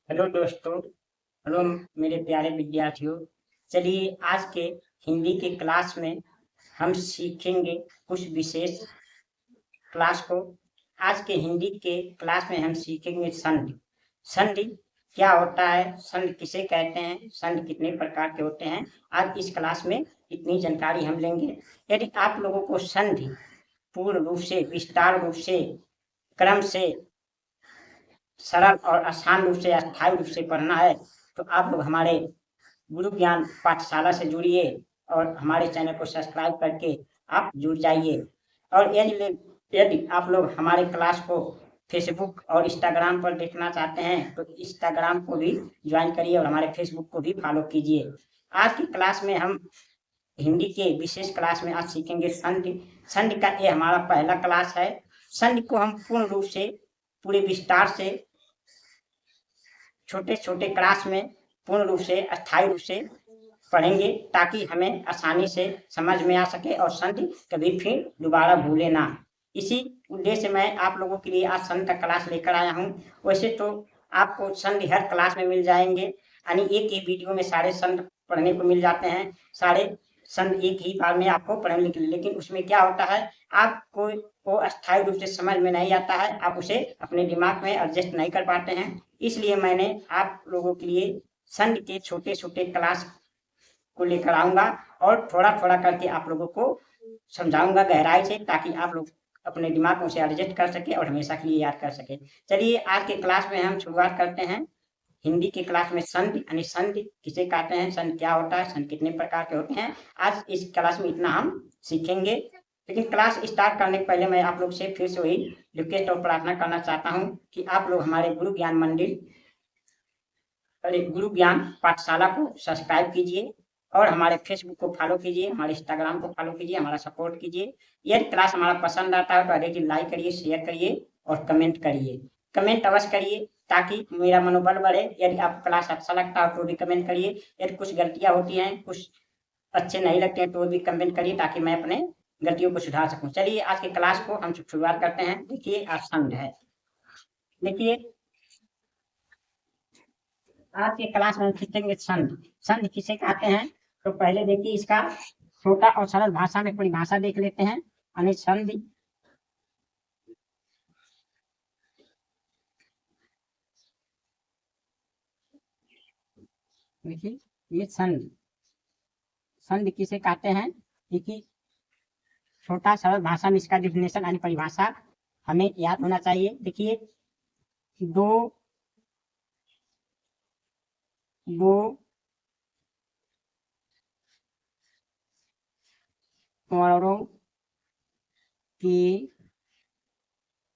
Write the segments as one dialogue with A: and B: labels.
A: Hello दोस्तों। Hello मेरे प्यारे विद्यार्थियों। चलिए आज के हिंदी के क्लास में हम सीखेंगे कुछ विशेष क्लास को। आज के हिंदी के क्लास में हम सीखेंगे संधि। संधि क्या होता है, संधि किसे कहते हैं, संधि कितने प्रकार के होते हैं, आज इस क्लास में इतनी जानकारी हम लेंगे। यदि आप लोगों को संधि पूर्ण रूप से, विस्तार रूप से, क्रम से, सरल और आसान रूप से, अस्थायी रूप से पढ़ना है तो आप लोग हमारे गुरु ज्ञान पाठशाला से जुड़िए और हमारे चैनल को सब्सक्राइब करके आप जुड़ जाइए। और यदि आप लोग हमारे क्लास को फेसबुक और इंस्टाग्राम पर देखना चाहते हैं तो इंस्टाग्राम को भी ज्वाइन करिए और हमारे फेसबुक को भी फॉलो कीजिए। आज की क्लास में हम हिंदी के विशेष क्लास में आज सीखेंगे संधि। संधि का ये हमारा पहला क्लास है। संधि को हम पूर्ण रूप से, पूरे विस्तार से, छोटे छोटे क्लास में पूर्ण रूप से, अस्थायी रूप से पढ़ेंगे ताकि हमें आसानी से समझ में आ सके और संधि कभी फिर दोबारा भूले ना। इसी उद्देश्य से मैं आप लोगों के लिए आज संधि का क्लास लेकर आया हूँ। वैसे तो आपको संधि हर क्लास में मिल जाएंगे, यानी एक ही वीडियो में सारे संधि पढ़ने को मिल जाते हैं। सारे संधि एक ही बार में आपको पढ़ने के लिए, लेकिन उसमें क्या होता है, आपको वो अस्थायी रूप से समझ में नहीं आता है, आप उसे अपने दिमाग में एडजस्ट नहीं कर पाते हैं। इसलिए मैंने आप लोगों के लिए संधि के छोटे छोटे क्लास को लेकर आऊंगा और थोड़ा थोड़ा करके आप लोगों को समझाऊंगा गहराई से, ताकि आप लोग अपने दिमाग में उसे एडजस्ट कर सके और हमेशा के लिए याद कर सके। चलिए आज के क्लास में हम शुरुआत करते हैं। हिंदी के क्लास में संधि यानी संधि किसे कहते हैं, संधि क्या होता है, संधि कितने प्रकार के होते हैं, आज इस क्लास में इतना हम सीखेंगे। लेकिन क्लास स्टार्ट करने के पहले मैं आप लोग से फिर से वही रिक्वेस्ट और प्रार्थना करना चाहता हूँ कि आप लोग हमारे गुरु ज्ञान मंदिर, अरे गुरु ज्ञान पाठशाला को सब्सक्राइब कीजिए और हमारे फेसबुक को फॉलो कीजिए, हमारे इंस्टाग्राम को फॉलो कीजिए, हमारा सपोर्ट कीजिए। यदि क्लास हमारा पसंद आता है तो अरे लाइक करिए, शेयर करिए और कमेंट करिए। कमेंट अवश्य करिए ताकि मेरा मनोबल बढ़े। यदि आपको क्लास अच्छा लगता है तो भी कमेंट करिए। यदि कुछ गलतियां होती हैं, कुछ अच्छे नहीं लगते हैं तो भी कमेंट करिए ताकि मैं अपने गलतियों को सुधार सकूं। चलिए आज के क्लास को हम शुरुआत करते हैं। देखिए आज संध है। देखिए आज के क्लास में सीखेंगे संधि। संधि किसे कहते हैं तो पहले देखिए इसका छोटा और सरल भाषा में परिभाषा देख लेते हैं। यानी संधि, देखिए ये संधि, संधि किसे कहते हैं, देखिए छोटा सरल भाषा में इसका डिफिनेशन यानी परिभाषा हमें याद होना चाहिए। देखिए दो दो वर्णों के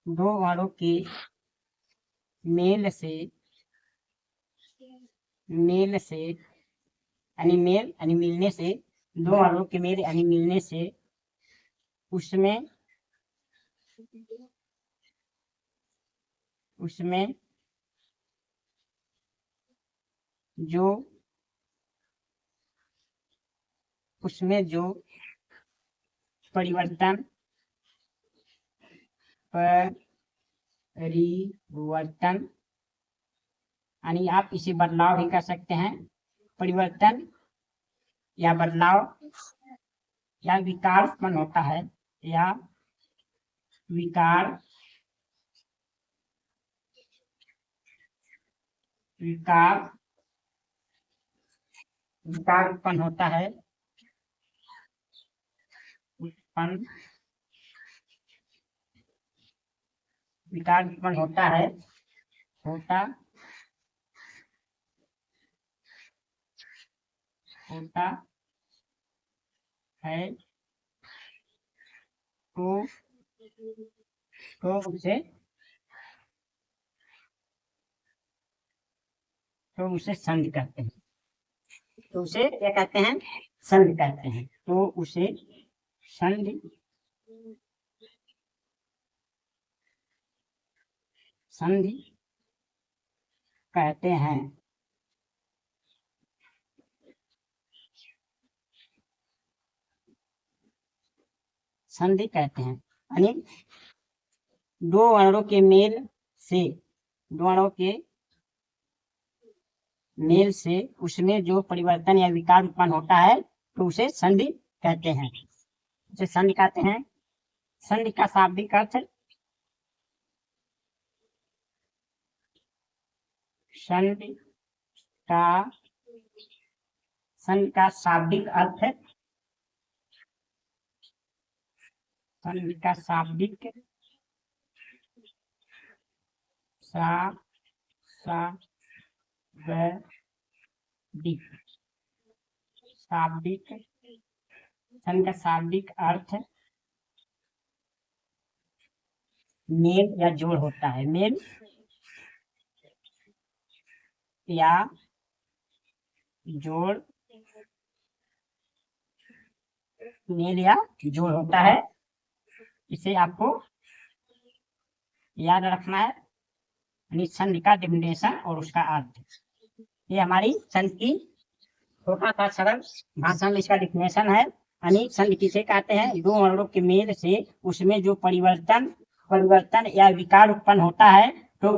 A: दो वर्णों के मेल से, मेल से यानी मेल यानी मिलने से, दो वर्णों के मेल यानी मिलने से उसमें उसमें जो उसमें जो परिवर्तन परिवर्तन यानी आप इसे बदलाव भी कर सकते हैं। परिवर्तन या बदलाव या विकार उत्पन्न होता है, या विकार विकार विकार उत्पन्न होता है, उत्पन्न विकार उत्पन्न होता है, होता होता है तो उसे संधि कहते हैं। तो उसे क्या कहते हैं, संधि कहते हैं। तो उसे संधि संधि कहते हैं। संधि कहते हैं यानी दो वर्णों के मेल से, दो वर्णों के मेल से उसमें जो परिवर्तन या विकार उत्पन्न होता है तो उसे संधि कहते हैं। उसे संधि कहते हैं। संधि का शाब्दिक अर्थ संधि का शाब्दिक अर्थ है संधि का शाब्दिक संधि का शाब्दिक अर्थ मेल या जोड़ होता है। मेल या जोड़, मेल या जोड़ होता है। इसे आपको याद रखना है। संधि का डेफिनेशन और उसका अर्थ। ये हमारी संधि की छोटा सा सरल भाषा में इसका डेफिनेशन है। संधि किसे कहते हैं? दो वर्णों के मेल से उसमें जो परिवर्तन या विकार उत्पन्न होता है तो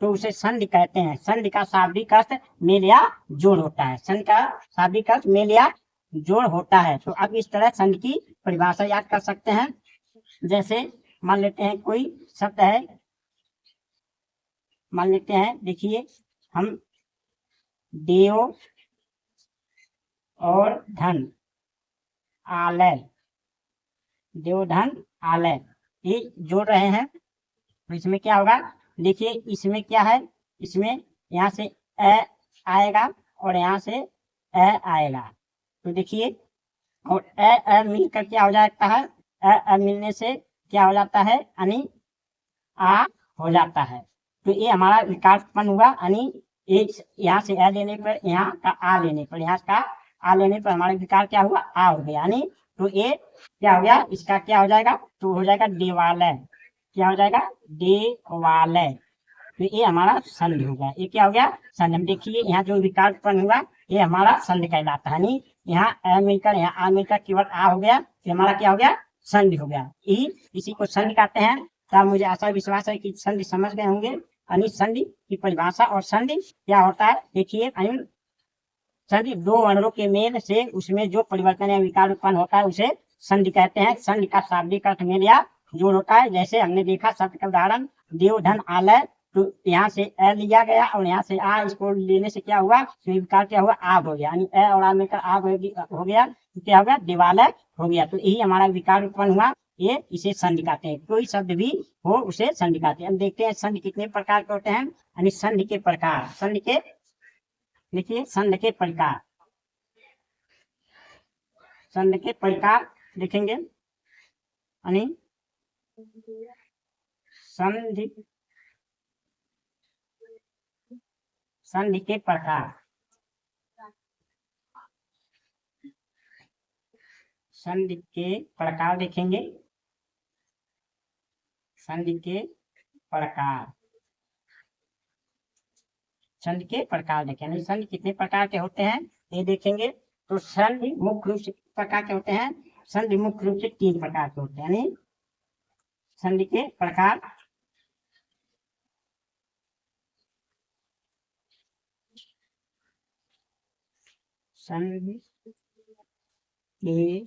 A: उसे संधि कहते हैं। संधि का शाब्दिक अर्थ मेल या जोड़ होता है। संधि का शाब्दिक अर्थ मेल या जोड़ होता है। तो अब इस तरह संधि की परिभाषा याद कर सकते हैं। जैसे मान लेते हैं कोई शब्द है, मान लेते हैं, देखिए हम देव और धन आलय, देव धन आलय, ये जोड़ रहे हैं तो इसमें क्या होगा? देखिए इसमें क्या है, इसमें यहाँ से अ आएगा और यहाँ से अ आएगा। तो देखिए और अ मिलकर क्या हो जाता है? अ मिलने से क्या हो जाता है? यानी आ हो जाता है। तो ये हमारा विकार उत्पन्न हुआ। यानी यहाँ से अ लेने पर, यहाँ का आ लेने पर, यहाँ का आ लेने पर हमारा विकार क्या हुआ? आ हो गया। यानी तो ये क्या हो गया? इसका क्या हो जाएगा? तो हो जाएगा देवालय। क्या हो जाएगा? देवालय। तो ये हमारा संधि हो गया। ये क्या हो गया? संधि। देखिए यहाँ जो विकार उत्पन्न हुआ ये हमारा संधि कहलाता है। यानी यहाँ अ मिलकर यहाँ आ मिलकर केवल आ हो गया, तो हमारा क्या हो गया? संधि हो गया। इसी को संधि कहते हैं। तो मुझे आशा विश्वास है कि संधि समझ गए होंगे। यानी संधि की परिभाषा और संधि क्या होता है देखिए। संधि दो वर्णों के मेल से उसमें जो परिवर्तन या विकार उत्पन्न होता है उसे संधि कहते हैं। संधि का शाब्दिक अर्थ मेल या जोड़ होता है। जैसे हमने देखा शब्द का उदाहरण देव धन आलय, तो यहाँ से अ लिया गया और यहाँ से आ, इसको लेने से क्या हुआ? विकार क्या हुआ? आग हो गया। यानी अ और आ मिलकर आग हो गया, तो क्या हो गया? देवालय हो गया। तो यही हमारा विकार उत्पन्न हुआ, ये इसे संधि कहते हैं। कोई शब्द भी हो उसे संधि कहते हैं। हम देखते हैं संधि कितने प्रकार के होते हैं। यानी संधि के प्रकार, संधि के देखिए संधि के प्रकार, संधि के प्रकार देखेंगे। यानी संधि के प्रकार, संधि के प्रकार देखेंगे। संधि के प्रकार, संधि के प्रकार देखेंगे। संधि कितने प्रकार के होते हैं ये देखेंगे। तो संधि मुख्य रूप से प्रकार के होते हैं। संधि मुख्य रूप से 3 प्रकार के होते हैं। यानी संधि के प्रकार, संधि के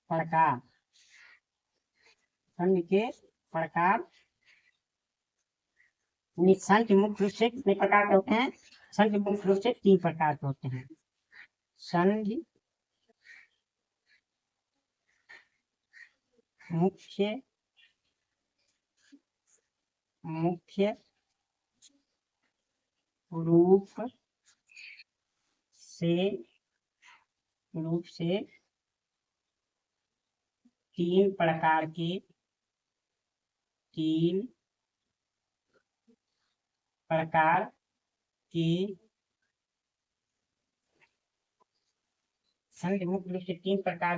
A: प्रकार, संधि के प्रकार। संधि मुख्य रूप से कितने प्रकार के होते हैं? संधि मुख्य रूप से 3 प्रकार के होते हैं। संधि मुख्य रूप से 3 प्रकार के संधि मुख्य रूप से 3 प्रकार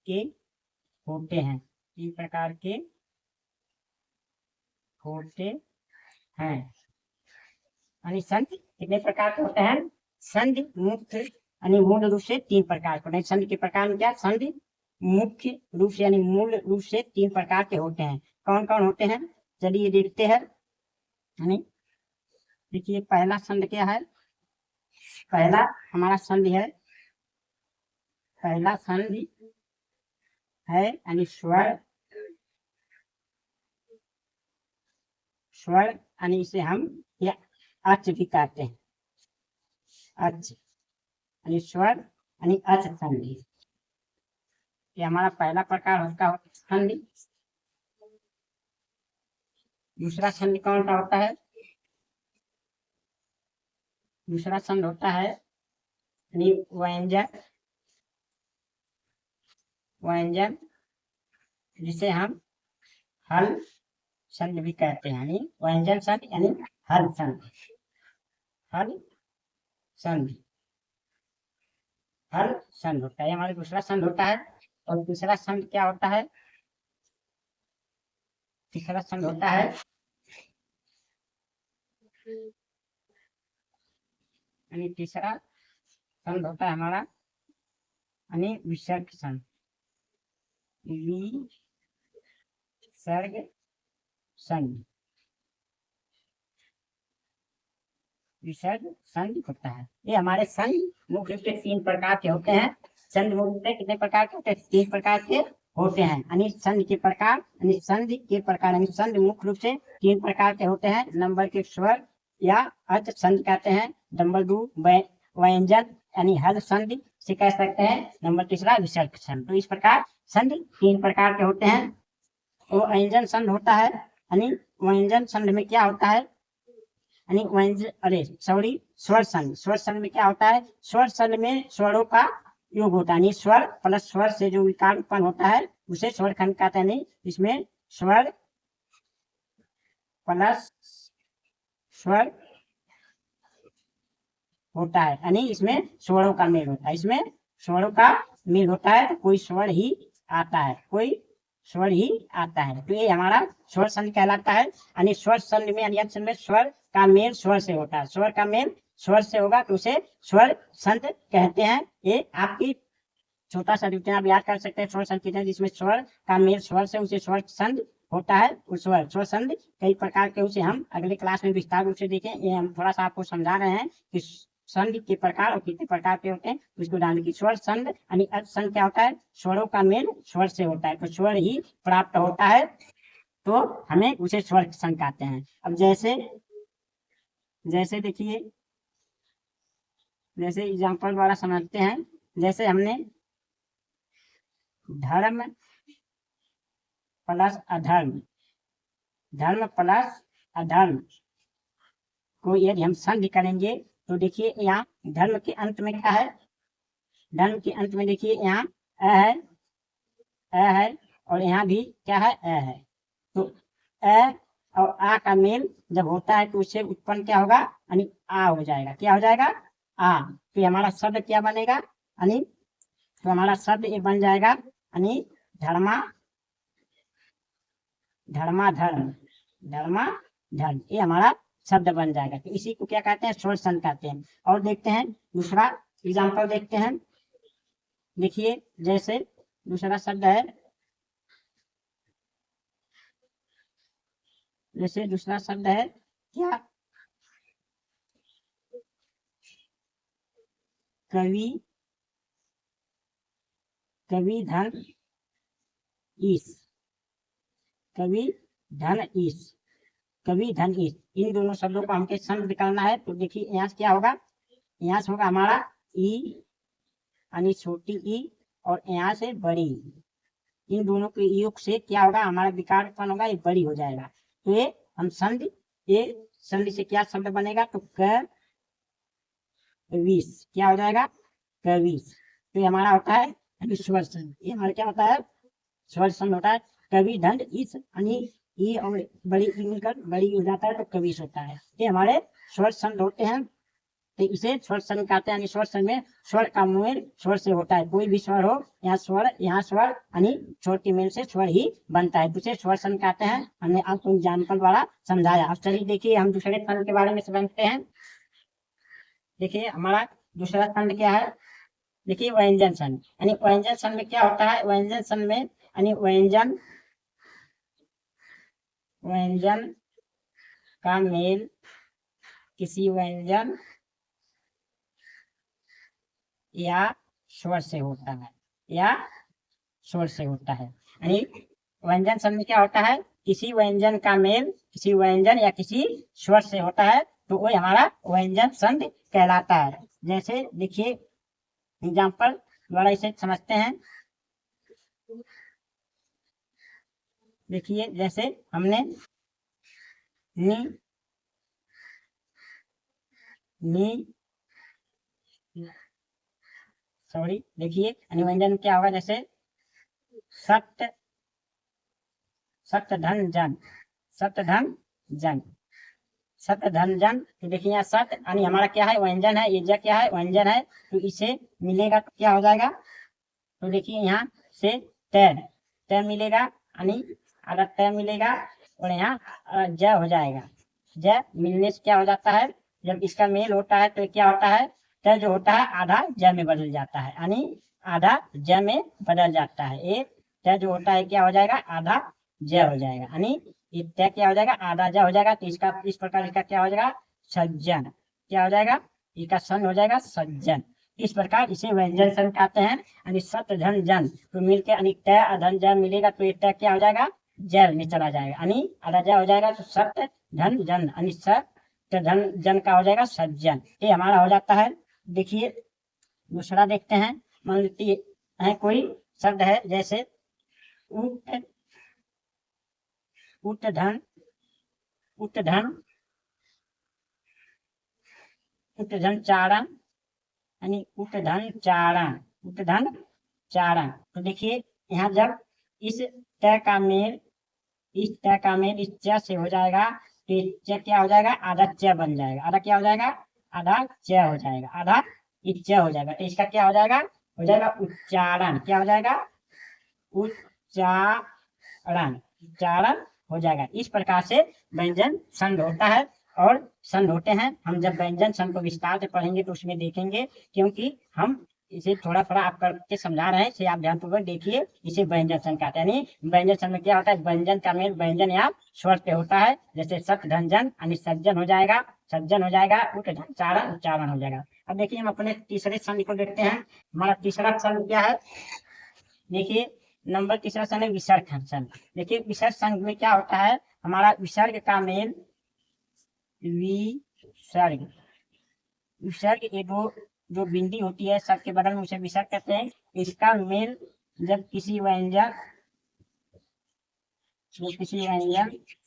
A: के होते हैं। 3 प्रकार के होते हैं। यानी संधि कितने प्रकार के होते हैं? संधि मुख्य यानी मूल रूप से 3 प्रकार के। संधि के प्रकार में क्या? संधि मुख्य रूप से यानी मूल रूप से 3 प्रकार के होते हैं। कौन कौन होते हैं? चलिए देखते हैं। यानी देखिए पहला संधि क्या है? पहला हमारा संधि है, पहला संधि है यानी स्वर, स्वर यानी इसे हम या अच भी कहते हैं, अच यानी स्वर यानी अच संधि। ये हमारा पहला प्रकार होता है संधि। दूसरा संधि कौन सा होता है? दूसरा संधि होता है व्यंजन, व्यंजन जिसे हम हल संधि भी कहते हैं, यानी व्यंजन संधि यानी हल संधि, हल संधि, हल संधि होता है, हमारा दूसरा संधि होता है। और तीसरा संधि क्या होता है? तीसरा संधि होता है यानी तीसरा संधि होता है हमारा यानी विसर्ग संधि, विसर्ग संधि, विसर्ग संधि होता है। ये हमारे संधि मुख्य रूप से 3 प्रकार के होते हैं। संधि मुख्य रूप से कितने प्रकार के होते हैं? 3 प्रकार के होते हैं, यानी संधि के प्रकार, यानी संधि के प्रकार, यानी संधि मुख्य रूप से 3 प्रकार के होते हैं। नंबर के स्वर या अच संधि कहते हैं, नंबर 2 व्यंजन यानी हल संधि से कह सकते हैं, नंबर तीसरा विसर्ग संधि। तो इस प्रकार संधि 3 प्रकार के होते हैं। वो व्यंजन संधि होता है, यानी व्यंजन संधि में क्या होता है? यानी स्वर संधि, स्वर संधि में क्या होता है? स्वर संधि में स्वरों का योग होता है, यानी स्वर प्लस स्वर से जो विकार उत्पन्न होता है उसे स्वर खंड कहते हैं। इसमें स्वर प्लस स्वर होता है, यानी इसमें स्वरों का मेल होता है, इसमें स्वरों का मेल होता है तो कोई स्वर ही आता है, कोई स्वर ही आता है। तो ये हमारा स्वर संधि कहलाता है, यानी स्वर संधि में यानी में स्वर का मेल स्वर से होता है, स्वर का मेल स्वर से होगा तो उसे स्वर संधि कहते हैं। ये आपकी छोटा सा रूटीन आप याद कर सकते हैं, स्वर संधि जिसमें स्वर का मेल स्वर से उसे स्वर संधि होता है। उस स्वर संधि कई प्रकार के, उसे हम अगले क्लास में विस्तार रूप से देखें। ये हम थोड़ा सा आपको समझा रहे हैं कि संधि के प्रकार और कितने प्रकार के होते हैं, उसको डालने की। स्वर संधि यानी अर्थ संधि क्या होता है? स्वरों का मेल स्वर से होता है, तो स्वर ही प्राप्त होता है तो हमें उसे स्वर संधि कहते हैं। अब जैसे जैसे देखिए, जैसे एग्जाम्पल द्वारा समझते हैं, जैसे हमने धर्म प्लस अधर्म, धर्म प्लस अधर्म को यदि हम संधि करेंगे तो देखिए यहाँ धर्म के अंत में क्या है? धर्म के अंत में देखिए यहाँ अ है और यहाँ भी क्या है? अ है। तो अ और आ का मेल जब होता है तो उससे उत्पन्न क्या होगा? यानी आ हो जाएगा। क्या हो जाएगा? आ। तो हमारा शब्द क्या बनेगा? यानी तो हमारा शब्द ये बन जाएगा यानी धर्मा धर्माधर्म, धर्माधर्म, ये हमारा शब्द बन जाएगा। तो इसी को क्या कहते हैं? स्वर संधि कहते हैं। और देखते हैं दूसरा एग्जाम्पल देखते हैं। देखिए जैसे दूसरा शब्द है, जैसे दूसरा शब्द है क्या? कवि, कवि धन ईश, कवि धन ईश, कवि धन ईश, इन दोनों शब्दों को हमको संधि निकालना है। तो देखिए यहाँ से क्या होगा? यहाँ से होगा हमारा ई यानी छोटी ई और यहाँ से बड़ी, इन दोनों के योग से क्या होगा? हमारा विकार उत्पन्न होगा, ये बड़ी हो जाएगा। तो ये हम संधि, ये संधि से क्या शब्द बनेगा? तो कविश, क्या हो जाएगा? कविश। तो ये हमारा होता है स्वर संधि। ये हमारा क्या होता है? स्वर संधि होता है। कवि धन इस यानी ई और बड़ी ई मिलकर बड़ी हो जाता है तो कविश होता है। ये हमारे स्वर संधि होते हैं, तो इसे स्वर संधि कहते हैं। यानी स्वर संधि में स्वर का मेल स्वर से होता है, कोई भी स्वर हो, यहाँ स्वर यानी स्वर के मेल से स्वर ही बनता है, उसे स्वर संधि कहते हैं। हमने आपको एग्जाम्पल द्वारा समझाया। अब चलिए देखिए हम दूसरे संधि के बारे में समझते हैं। देखिए हमारा दूसरा संधि क्या है? देखिए व्यंजन संधि, यानी व्यंजन संधि में क्या होता है? व्यंजन संधि में यानी व्यंजन का मेल किसी व्यंजन या स्वर से होता है, या स्वर से होता है। यानी व्यंजन संधि में क्या होता है, किसी व्यंजन का मेल किसी व्यंजन या किसी स्वर से होता है तो वो हमारा व्यंजन संधि कहलाता है। जैसे देखिए एग्जाम्पल द्वारा इसे समझते हैं। देखिए जैसे हमने नी नी सॉरी देखिए अनुव्यंजन क्या होगा, जैसे सत्य सत्य धन जन सत्य धन जन सत्य धन जन। तो देखिए यहाँ सत्य यानी हमारा क्या है व्यंजन है, ये ज क्या है व्यंजन है, तो इसे मिलेगा तो क्या हो जाएगा, तो देखिए यहाँ से तय मिलेगा यानी अगर तय मिलेगा और यहाँ ज हो जाएगा। ज मिलने से क्या हो जाता है, जब इसका मेल होता है तो क्या होता है, तय जो होता है आधा ज में बदल जाता है, यानी आधा ज में बदल जाता है। एक तय जो होता है क्या हो जाएगा, आधा ज हो जाएगा, यानी ये तय क्या हो जाएगा, आधा ज हो जाएगा। तो इसका इस प्रकार इसका क्या हो जाएगा, सज्जन। क्या हो जाएगा, इसका सन हो जाएगा सज्जन। इस प्रकार इसे व्यंजन सन कहते हैं। यानी सत्य धन जन तो मिलकर यानी तय अधन जन मिलेगा तो ये तय क्या हो जाएगा, जल में चला जाएगा, यानी आधा ज हो जाएगा। तो सत्य धन जन यानी सत्य धन जन का हो जाएगा सज्जन, ये हमारा हो जाता है। देखिए दूसरा देखते हैं। मान लीजिए है कोई शब्द है, जैसे उत उतधन उतधन उतधन चारण यानी उतधन चारण उतधन चारण। तो देखिए यहाँ जब इस तय का मेल इस तय का मेल इस च से हो जाएगा तो च क्या हो जाएगा, आधा च बन जाएगा। आधा क्या हो जाएगा, आधा च हो जाएगा, आधा च हो जाएगा। तो इसका क्या हो जाएगा उच्चारण। क्या हो जाएगा, उच्चारण उच्चारण हो जाएगा। इस प्रकार से व्यंजन संघ होता है और संघ होते हैं। हम जब व्यंजन संघ को विस्तार से पढ़ेंगे तो उसमें देखेंगे, क्योंकि हम इसे थोड़ा थोड़ा आप करके समझा रहे हैं, इसे आप ध्यानपूर्वक देखिए। इसे व्यंजन संघ कहते हैं। यानी व्यंजन संघ में क्या होता है, व्यंजन का मेल व्यंजन या स्वर पे होता है। जैसे सत्य धन जन यानी सज्जन हो जाएगा, सज्जन हो जाएगा, उठ धन चारण उच्चारण हो जाएगा। अब देखिए हम अपने तीसरे संघ को देखते हैं। हमारा तीसरा संघ क्या है, देखिए नंबर तीसरा संघ है विसर्ग संघ। देखिए विसर्ग संघ में क्या होता है, हमारा विसर्ग का मेल विसर्ग विसर्ग ये दो जो बिंदी होती है सबके बगल में उसे विसर्ग कहते हैं। इसका मेल जब किसी व्यंजन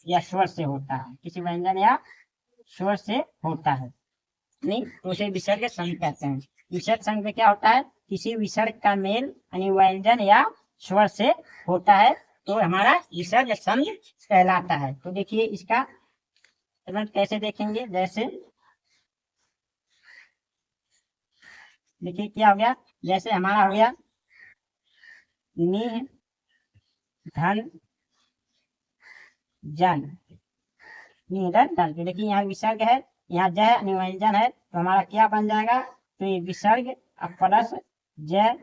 A: या स्वर से होता है, किसी व्यंजन या स्वर से होता है नहीं तो उसे विसर्ग संघ कहते हैं। विसर्ग संघ में क्या होता है, किसी विसर्ग का मेल यानी व्यंजन या स्वर से होता है तो हमारा विसर्ग संघ कहलाता है। तो देखिए इसका कैसे देखेंगे, जैसे देखिए क्या हो गया, जैसे हमारा हो गया नि धन जन निधन धन। तो देखिए यहाँ विसर्ग है, यहाँ जय निव्यंजन है तो हमारा क्या बन जाएगा, तो ये विसर्ग प्लस जय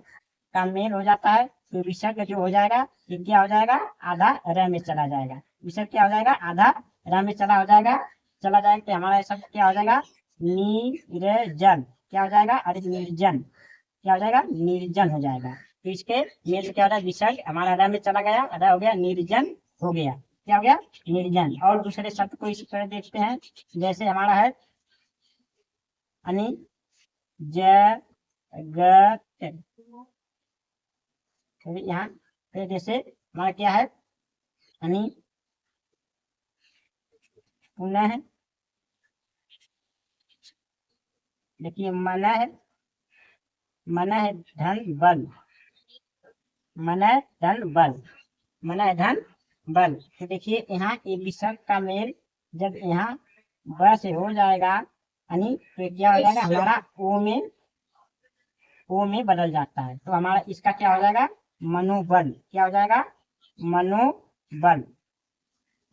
A: का मेल हो जाता है तो विसर्ग जो हो जाएगा ये क्या हो जाएगा, आधा र में चला जाएगा। विसर्ग क्या हो जाएगा, आधा र में चला जाएगा तो हमारा शब्द क्या हो जाएगा, निर्जन। क्या हो जाएगा, अरे निर्जन। क्या हो जाएगा, निर्जन हो जाएगा। तो इसके मेल से क्या हो जाएगा, विसर्ग हमारा र में चला गया, आधा हो गया, निर्जन हो गया। क्या हो गया, निर्जन। और दूसरे शब्द को इसी तरह देखते हैं। जैसे हमारा है अनि जगत, यहाँ पे जैसे हमारा क्या है अनि पुनः, देखिए मन है धन बल, मन है धन बल, मन है धन बल। तो देखिए यहाँ एक विसर्ग का मेल जब यहाँ ब से हो जाएगा यानी तो क्या हो जाएगा, हमारा ओ में बदल जाता है तो हमारा इसका क्या हो जाएगा, मनोबल। क्या हो जाएगा, मनोबल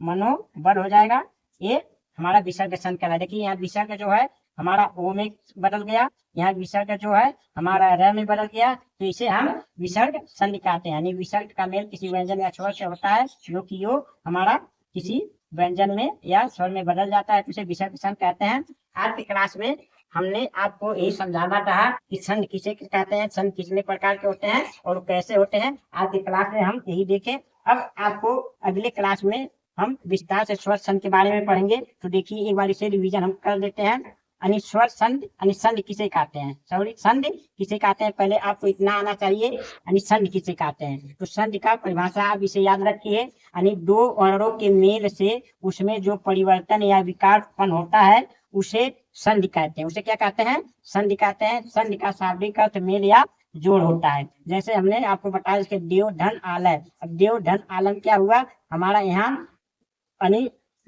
A: मनोबल हो जाएगा। ये हमारा विसर्ग संघ कहलाता है। देखिए यहाँ विसर्ग जो है हमारा ओ में बदल गया, यहाँ विसर्ग जो है हमारा र में बदल गया तो इसे हम विसर्ग संधि कहते हैं। यानी विसर्ग का मेल किसी व्यंजन या स्वर से होता है जो कि वो हमारा किसी व्यंजन में या स्वर में बदल जाता है तो इसे विसर्ग संघ कहते हैं। आज की क्लास में हमने आपको यही समझाना था कि संध किसे कहते हैं, संध कितने प्रकार के होते हैं और कैसे होते हैं। आज की क्लास में हम यही देखें। अब आपको अगले क्लास में हम विस्तार से स्वर संध के बारे में पढ़ेंगे। तो देखिए एक बार इसे रिवीजन हम कर देते हैं। स्वर संध, संध किसे कहते हैं, सॉरी संध किसे कहते हैं, पहले आपको इतना आना चाहिए। संध किसे कहते हैं, तो संध का परिभाषा आप इसे याद रखिए। दो वर्णों के मेल से उसमें जो परिवर्तन या विकार उत्पन्न होता है उसे संधि कहते हैं। उसे क्या कहते हैं, संधि कहते हैं। संधि का शाब्दिक अर्थ मेल या जोड़ होता है। जैसे हमने आपको बताया इसके देव धन आलय। अब देव धन आलम क्या हुआ, हमारा यहाँ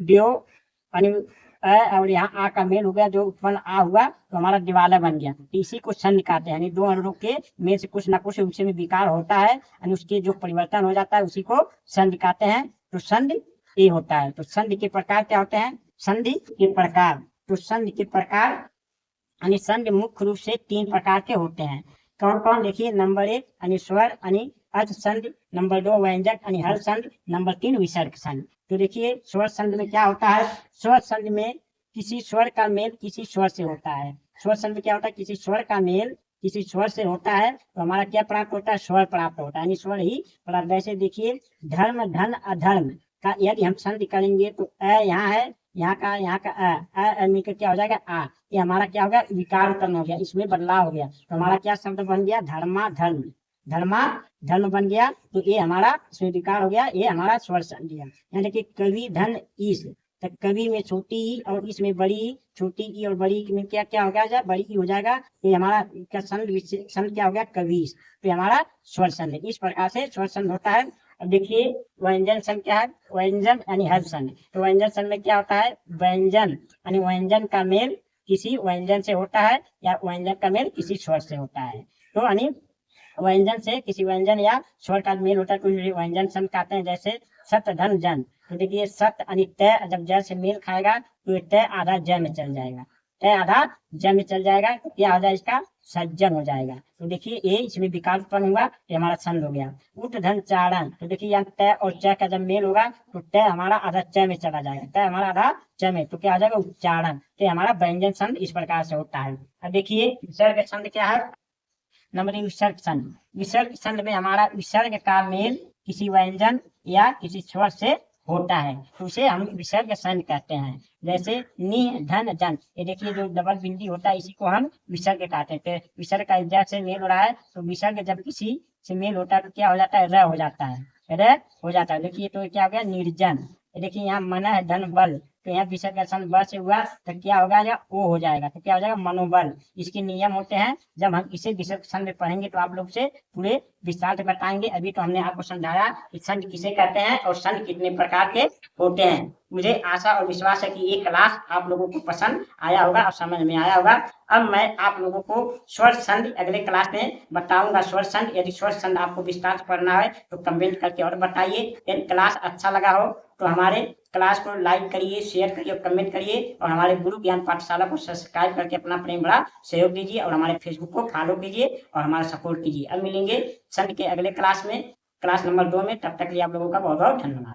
A: देव और यहाँ आ का मेल हो गया, जो उत्पन्न आ हुआ तो हमारा दिवालय बन गया। तो इसी को संधि कहते हैं। दो अणुओं के मेल से कुछ ना कुछ उसमें विकार होता है, उसके जो परिवर्तन हो जाता है उसी को संधि कहते हैं। तो संधि ये होता है। तो संधि के प्रकार क्या होते हैं, संधि के प्रकार। तो संधि के प्रकार संधि मुख्य रूप से 3 प्रकार के होते हैं। कौन कौन, देखिए नंबर 1 स्वर अर्थ संधि, नंबर 2 व्यंजक हल संधि, नंबर 3 विसर्ग संधि। तो देखिए स्वर संधि में क्या होता है, स्वर संधि में किसी स्वर का मेल किसी स्वर से होता है। स्वर संधि क्या होता है, किसी स्वर का मेल किसी स्वर से होता है तो हमारा क्या प्राप्त होता है, स्वर प्राप्त होता है, स्वर ही प्राप्त। जैसे देखिए धर्म धन अधर्म का यदि हम संधि करेंगे तो यहाँ है, यहाँ का अ मिलकर क्या हो जाएगा आ, ये हमारा क्या हो गया, विकार उत्पन्न हो गया, इसमें बदलाव हो गया। तो हमारा क्या शब्द बन गया, धर्मा धर्म, धर्मा धर्म बन गया। तो ये हमारा इसमें विकार हो गया, ये हमारा स्वर संधि है। यहाँ देखिए कवि धन ईश, तो कवि में छोटी ई और इसमें बड़ी ई, छोटी ई और बड़ी में क्या क्या हो गया, बड़ी ई हो जाएगा। ये हमारा संध क्या हो गया, कवि। तो हमारा स्वर संधि। इस प्रकार से स्वर संधि होता है। अब देखिए व्यंजन संध क्या है, व्यंजन हल संधि। तो व्यंजन संध में क्या होता है, व्यंजन व्यंजन का मेल किसी व्यंजन से होता है या व्यंजन का मेल किसी स्वर से होता है। तो व्यंजन से किसी व्यंजन या स्वर का मेल होता है तो व्यंजन संध कहते हैं। जैसे सत धन जन, तो देखिए सत तय जब जय से मेल खाएगा तो तय आधा जय में चल जाएगा, तय आधा जय में चल जाएगा, तो क्या हो जाएगा, इसका सज्जन हो जाएगा। तो देखिए ये इसमें विकार उत्पन्न हुआ, ये हमारा संध हो गया। उठ धन चारण, तो देखिए यहाँ तय और चय का जब मेल होगा तो तय हमारा आधा चय में चला जाएगा, तय हमारा आधा चय में, तो क्या हो जाएगा, उच्चारण। तो हमारा व्यंजन संध इस प्रकार से होता है। अब देखिए विसर्ग संध क्या है, नंबर 1 विसर्ग संध। विसर्ग संध में हमारा विसर्ग का मेल किसी व्यंजन या किसी स्वर से होता है तो उसे हम विसर्ग संध कहते हैं। जैसे नि धन जन, ये देखिए जो डबल बिंदी होता है इसी को हम विसर्ग कहते हैं। तो विसर्ग का जय से मेल हो रहा है तो विसर्ग जब किसी से मेल होता है तो क्या हो जाता है, र हो जाता है, र हो जाता है। देखिए तो क्या हो गया, निर्जन। देखिए यहाँ मन है धन बल, तो यहाँ विसर्ग संध ब से हुआ तो क्या होगा, या ओ हो जाएगा, तो क्या हो जाएगा, मनोबल। इसके नियम होते हैं, जब हम इसे विसर्ग संध में पढ़ेंगे तो आप लोग से पूरे विस्तार से बताएंगे। अभी तो हमने आपको समझाया कि संध किसे कहते हैं और संध कितने प्रकार के होते हैं। मुझे आशा और विश्वास है कि ये क्लास आप लोगों को पसंद आया होगा और समझ में आया होगा। अब मैं आप लोगों को स्वर संध अगले क्लास में बताऊंगा। स्वर संध, यदि स्वर संध आपको विस्तार से पढ़ना है तो कमेंट करके और बताइए। यदि क्लास अच्छा लगा हो तो हमारे क्लास को लाइक करिए, शेयर करिए और कमेंट करिए, और हमारे गुरु ज्ञान पाठशाला को सब्सक्राइब करके अपना प्रेम भरा सहयोग दीजिए, और हमारे फेसबुक को फॉलो कीजिए और हमारा सपोर्ट कीजिए। अब मिलेंगे संध के अगले क्लास में, क्लास नंबर 2 में। तब तक के लिए आप लोगों का बहुत बहुत धन्यवाद।